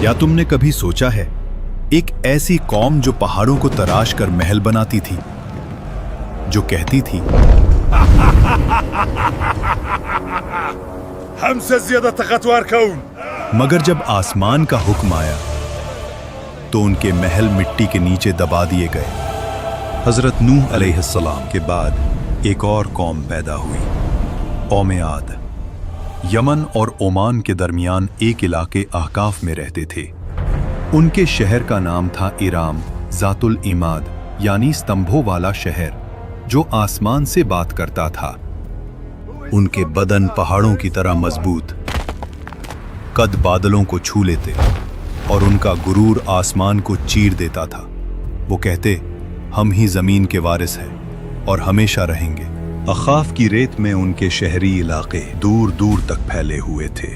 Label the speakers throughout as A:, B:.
A: या तुमने कभी सोचा है एक ऐसी कौम जो पहाड़ों को तराश कर महल बनाती थी, जो कहती थी
B: हमसे ज्यादा ताकतवर कौन?
A: मगर जब आसमान का हुक्म आया तो उनके महल मिट्टी के नीचे दबा दिए गए। हजरत नूह अलैहिस्सलाम के बाद एक और कौम पैदा हुई, कौम आद। यमन और ओमान के दरमियान एक इलाके अहकाफ में रहते थे। उनके शहर का नाम था इराम जातुल इमाद, यानी स्तंभों वाला शहर जो आसमान से बात करता था। उनके बदन पहाड़ों की तरह मजबूत, कद बादलों को छू लेते और उनका गुरूर आसमान को चीर देता था। वो कहते, हम ही जमीन के वारिस हैं और हमेशा रहेंगे। अखाफ की रेत में उनके शहरी इलाके दूर दूर तक फैले हुए थे।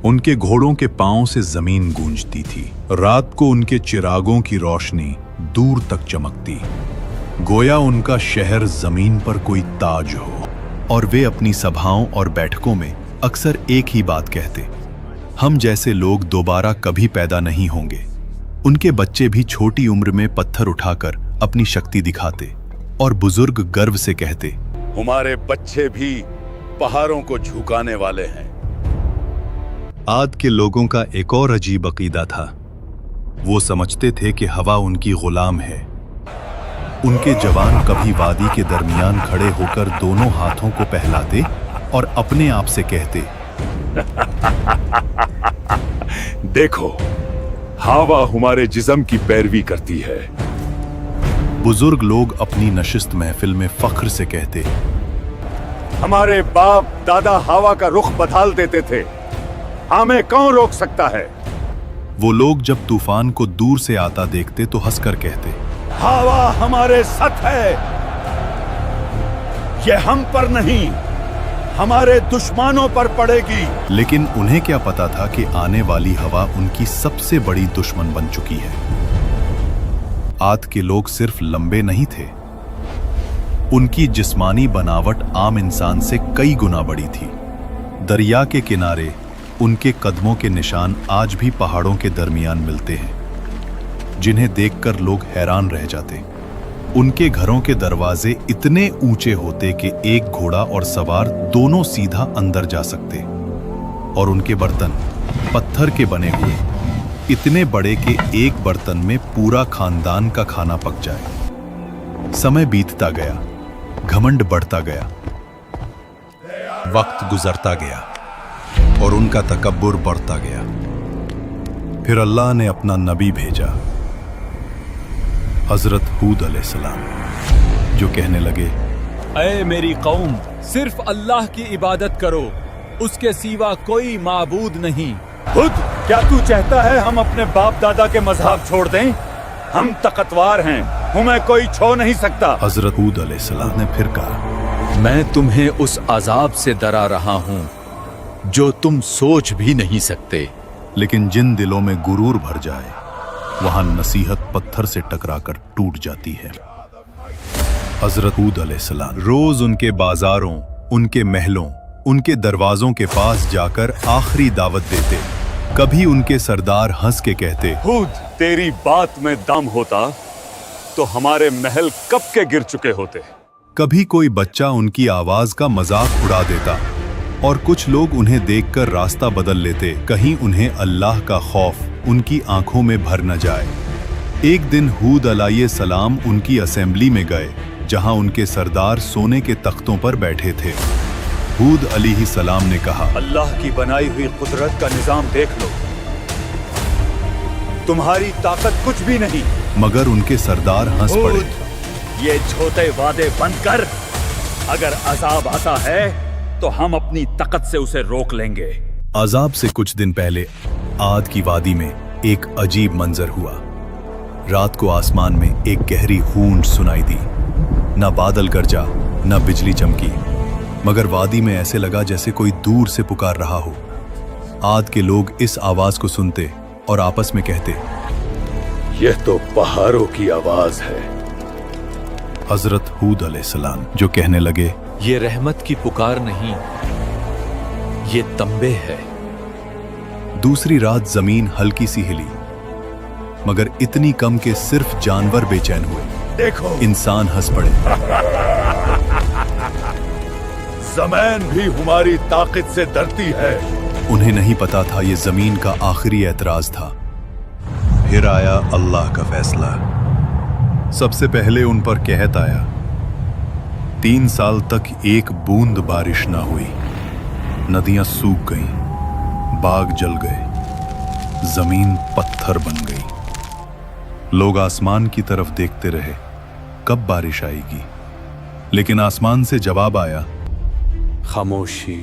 A: उनके घोड़ों के पांव से जमीन गूंजती थी। रात को उनके चिरागों की रोशनी दूर तक चमकती, गोया उनका शहर जमीन पर कोई ताज हो। और वे अपनी सभाओं और बैठकों में अक्सर एक ही बात कहते, हम जैसे लोग दोबारा कभी पैदा नहीं होंगे। उनके बच्चे भी छोटी उम्र में पत्थर उठाकर अपनी शक्ति दिखाते और बुजुर्ग गर्व से कहते,
B: हमारे बच्चे भी पहाड़ों को झुकाने वाले हैं।
A: आद के लोगों का एक और अजीब अकीदा था। वो समझते थे कि हवा उनकी गुलाम है। उनके जवान कभी वादी के दरमियान खड़े होकर दोनों हाथों को पहलाते और अपने आप से कहते,
B: देखो, हवा हमारे जिस्म की पैरवी करती है।
A: बुजुर्ग लोग अपनी नशिस्त महफिल में फख्र से कहते,
B: हमारे बाप दादा हवा का रुख बदल देते थे, हमें कौन रोक सकता है?
A: वो लोग जब तूफान को दूर से आता देखते तो हंसकर कहते,
B: हवा हमारे साथ है, ये हम पर नहीं, हमारे दुश्मनों पर पड़ेगी।
A: लेकिन उन्हें क्या पता था कि आने वाली हवा उनकी सबसे बड़ी दुश्मन बन चुकी है। आद के लोग सिर्फ लंबे नहीं थे, उनकी जिस्मानी बनावट आम इंसान से कई गुना बड़ी थी। दरिया के किनारे उनके कदमों के निशान आज भी पहाड़ों के दरमियान मिलते हैं, जिन्हें देखकर लोग हैरान रह जाते। उनके घरों के दरवाजे इतने ऊंचे होते कि एक घोड़ा और सवार दोनों सीधा अंदर जा सकते, और उनके बर्तन पत्थर के बने हुए, इतने बड़े कि एक बर्तन में पूरा खानदान का खाना पक जाए। समय बीतता गया, घमंड बढ़ता गया, वक्त गुजरता गया और उनका तकब्बुर बढ़ता गया। फिर अल्लाह ने अपना नबी भेजा, हजरत हूद अलैहिस्सलाम, जो कहने लगे,
C: ऐ मेरी कौम, सिर्फ अल्लाह की इबादत करो, उसके सिवा कोई माबूद नहीं।
B: खुद क्या तू चाहता है हम अपने बाप दादा के मजहब छोड़ दें? हम ताकतवर हैं, हमें कोई छो नहीं सकता।
A: हजरत हूद अलैहिस्सलाम ने फिर कहा,
C: मैं तुम्हें उस अजाब से डरा रहा हूं जो तुम सोच भी नहीं सकते।
A: लेकिन जिन दिलों में गुरूर भर जाए, वहां नसीहत पत्थर से टकराकर टूट जाती है। हजरत हूद अलैहिस्सलाम रोज उनके बाजारों, उनके महलों, उनके दरवाजों के पास जाकर आखिरी दावत देते। कभी उनके सरदार हंस के कहते,
B: हूद, तेरी बात में दम होता तो हमारे महल कब के गिर चुके होते।
A: कभी कोई बच्चा उनकी आवाज का मजाक उड़ा देता और कुछ लोग उन्हें देखकर रास्ता बदल लेते, कहीं उन्हें अल्लाह का खौफ उनकी आंखों में भर न जाए। एक दिन हूद अलैहिस्सलाम उनकी असेंबली में गए, जहां उनके सरदार सोने के तख्तों पर बैठे थे। हूद अलैहिस्सलाम ने कहा,
B: अल्लाह की बनाई हुई कुदरत का निजाम देख लो, तुम्हारी ताकत कुछ भी नहीं।
A: मगर उनके सरदार हंस पड़े।
B: ये छोटे वादे बंद कर, अगर अजाब आता है तो हम अपनी ताकत से उसे रोक लेंगे।
A: अजाब से कुछ दिन पहले आद की वादी में एक अजीब मंजर हुआ। रात को आसमान में एक गहरी गूंज सुनाई दी। न बादल गरजा, न बिजली चमकी, मगर वादी में ऐसे लगा जैसे कोई दूर से पुकार रहा हो। आद के लोग इस आवाज को सुनते और आपस में कहते,
B: यह तो पहाड़ों की आवाज है।
A: हजरत हूद अलैहिस्सलाम जो कहने लगे,
C: ये रहमत की पुकार नहीं, ये तंबे है।
A: दूसरी रात जमीन हल्की सी हिली, मगर इतनी कम कि सिर्फ जानवर बेचैन हुए।
B: देखो,
A: इंसान हंस पड़े।
B: ज़मीन भी हमारी ताकत से डरती है।
A: उन्हें नहीं पता था ये जमीन का आखिरी एतराज था। फिर आया अल्लाह का फैसला। सबसे पहले उन पर कहत आया। 3 साल तक एक बूंद बारिश ना हुई। नदियां सूख गईं, बाग जल गए, जमीन पत्थर बन गई। लोग आसमान की तरफ देखते रहे, कब बारिश आएगी। लेकिन आसमान से जवाब आया,
B: खामोशी।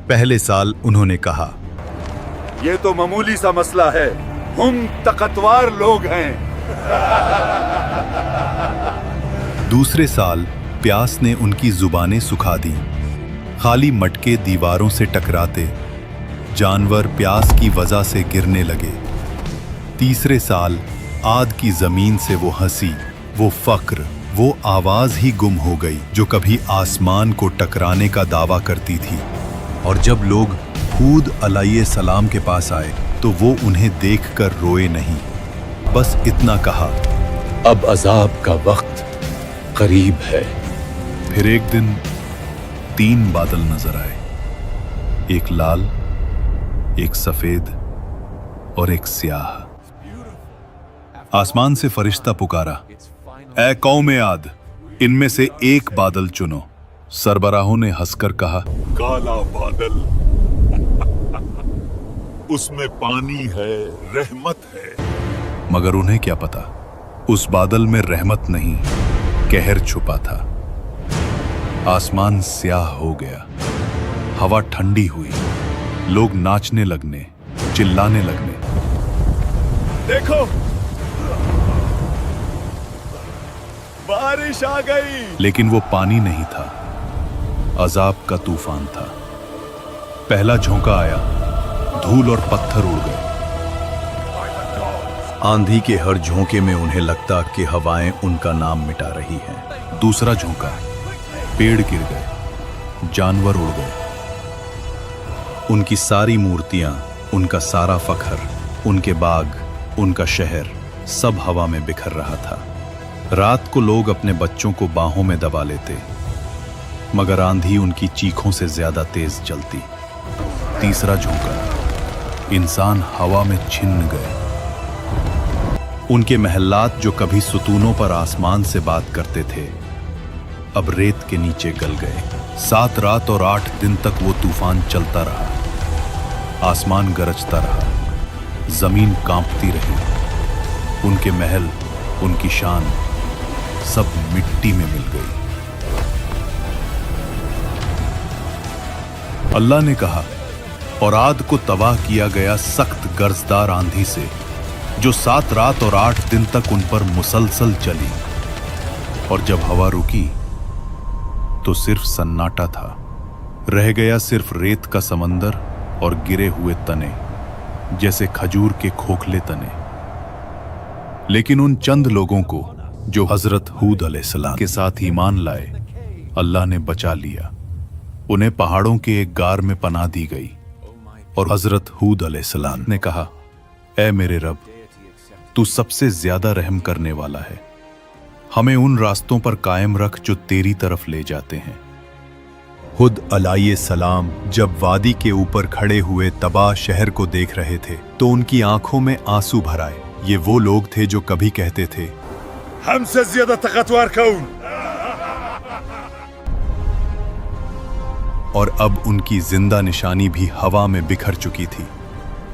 A: पहले साल उन्होंने कहा,
B: ये तो मामूली सा मसला है, हम ताकतवर लोग हैं।
A: दूसरे साल प्यास ने उनकी जुबानें सुखा दी। खाली मटके दीवारों से टकराते, जानवर प्यास की वजह से गिरने लगे। तीसरे साल आद की जमीन से वो हंसी, वो फक्र, वो आवाज ही गुम हो गई जो कभी आसमान को टकराने का दावा करती थी। और जब लोग हूद अलैहिस्सलाम के पास आए तो वो उन्हें देखकर रोए नहीं, बस इतना कहा,
C: अब अजाब का वक्त करीब है।
A: फिर एक दिन 3 बादल नजर आए, एक लाल, एक सफेद और एक स्याह। आसमान से फरिश्ता पुकारा, ऐ कौम आद, इनमें से एक बादल चुनो। सरबराहों ने हंसकर कहा,
D: काला बादल, उसमें पानी है, रहमत है।
A: मगर उन्हें क्या पता, उस बादल में रहमत नहीं, कहर छुपा था। आसमान स्याह हो गया, हवा ठंडी हुई, लोग नाचने लगने, चिल्लाने लगने।
B: देखो, बारिश आ गई।
A: लेकिन वो पानी नहीं था, अजाब का तूफान था। पहला झोंका आया, धूल और पत्थर उड़ गए। आंधी के हर झोंके में उन्हें लगता कि हवाएं उनका नाम मिटा रही हैं। दूसरा झोंका, पेड़ गिर गए, जानवर उड़ गए। उनकी सारी मूर्तियां, उनका सारा फखर, उनके बाग, उनका शहर, सब हवा में बिखर रहा था। रात को लोग अपने बच्चों को बाहों में दबा लेते, मगर आंधी उनकी चीखों से ज्यादा तेज चलती। तीसरा झोंका, इंसान हवा में छिन्न गए। उनके महल्लात जो कभी सुतूनों पर आसमान से बात करते थे, अब रेत के नीचे गल गए। 7 रात और 8 दिन तक वो तूफान चलता रहा। आसमान गरजता रहा, जमीन कांपती रही। उनके महल, उनकी शान, सब मिट्टी में मिल गई। अल्लाह ने कहा, और आद को तबाह किया गया सख्त गर्जदार आंधी से, जो 7 रात और 8 दिन तक उन पर मुसलसल चली। और जब हवा रुकी तो सिर्फ सन्नाटा था। रह गया सिर्फ रेत का समंदर और गिरे हुए तने, जैसे खजूर के खोखले तने। लेकिन उन चंद लोगों को जो हजरत हूद अलैहिस्सलाम के साथ ईमान लाए, अल्लाह ने बचा लिया। उन्हें पहाड़ों के एक गार में पनाह दी गई। और हजरत हूद अलैहिस्सलाम ने कहा, ऐ मेरे रब, तू सबसे ज्यादा रहम करने वाला है, हमें उन रास्तों पर कायम रख जो तेरी तरफ ले जाते हैं। हुद अलैहिस्सलाम जब वादी के ऊपर खड़े हुए तबाह शहर को देख रहे थे तो उनकी आंखों में आंसू भर आए। ये वो लोग थे जो कभी कहते थे,
B: हमसे ज्यादा ताकतवर कौन?
A: और अब उनकी जिंदा निशानी भी हवा में बिखर चुकी थी।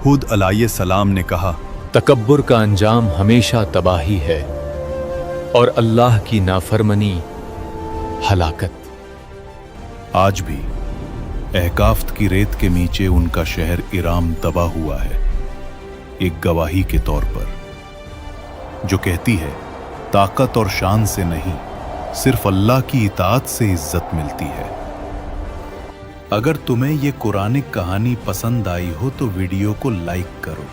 A: हुद अलैहिस्सलाम ने कहा,
C: तकब्बुर का अंजाम हमेशा तबाही है और अल्लाह की नाफरमानी हलाकत।
A: आज भी अहकाफ्त की रेत के नीचे उनका शहर इराम दबा हुआ है, एक गवाही के तौर पर, जो कहती है ताकत और शान से नहीं, सिर्फ अल्लाह की इताअत से इज्जत मिलती है। अगर तुम्हें ये कुरानिक कहानी पसंद आई हो तो वीडियो को लाइक करो,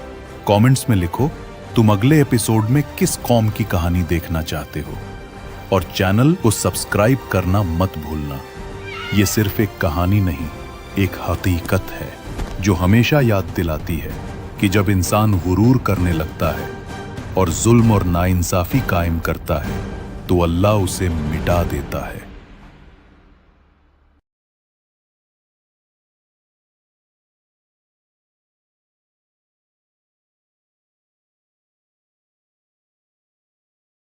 A: कमेंट्स में लिखो तुम अगले एपिसोड में किस कौम की कहानी देखना चाहते हो, और चैनल को सब्सक्राइब करना मत भूलना। ये सिर्फ एक कहानी नहीं, एक हकीकत है। جو ہمیشہ یاد دلاتی ہے کہ جب انسان غرور کرنے لگتا ہے اور ظلم اور ناانصافی قائم کرتا ہے تو اللہ اسے مٹا دیتا ہے۔